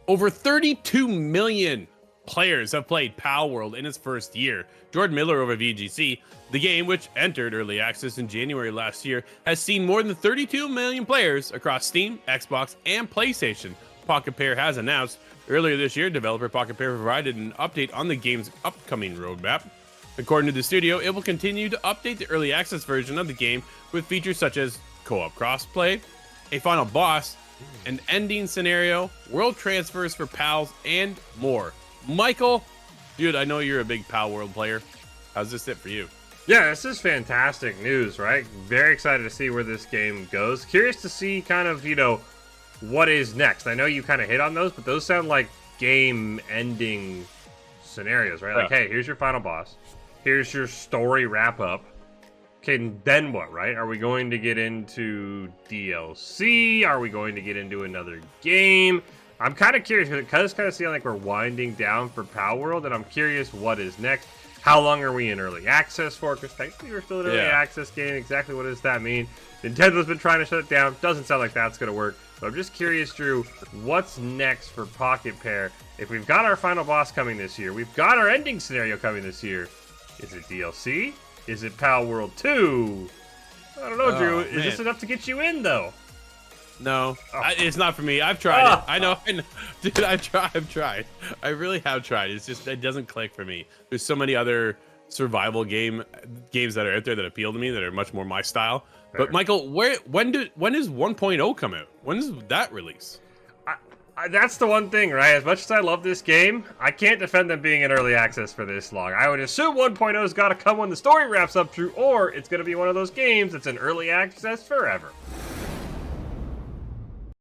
Over 32 million players have played Palworld in its first year. Jordan Miller over VGC, the game, which entered early access in January last year, has seen more than 32 million players across Steam, Xbox, and PlayStation. Pockerpair has announced earlier this year, developer Pockerpair provided an update on the game's upcoming roadmap. According to the studio, it will continue to update the early access version of the game with features such as co-op crossplay, a final boss, an ending scenario, world transfers for pals, and more. Michael, dude, I know you're a big Palworld player. How's this it for you? Yeah, this is fantastic news, right? Very excited to see where this game goes. Curious to see kind of, what is next. I know you kind of hit on those, but those sound like game-ending scenarios, right? Like, hey, here's your final boss. Here's your story wrap-up. Okay, and then what, right? Are we going to get into DLC? Are we going to get into another game? I'm kind of curious because it's kind of seeming like we're winding down for Palworld, and I'm curious what is next. How long are we in early access for? Because technically we're still in early access game. Exactly what does that mean? Nintendo's been trying to shut it down. Doesn't sound like that's going to work. So I'm just curious, Drew, what's next for Pockerpair? If we've got our final boss coming this year, we've got our ending scenario coming this year. Is it DLC? Is it Palworld 2? I don't know, Drew. Is this enough to get you in, though? No, it's not for me. I've tried it. I know. Dude, I've tried. I really have tried. It's just, it doesn't click for me. There's so many other survival games that are out there that appeal to me that are much more my style. Fair. But Michael, when is 1.0 come out? When does that release? That's the one thing, right? As much as I love this game, I can't defend them being in early access for this long. I would assume 1.0's got to come when the story wraps up, Drew, or it's going to be one of those games that's in early access forever.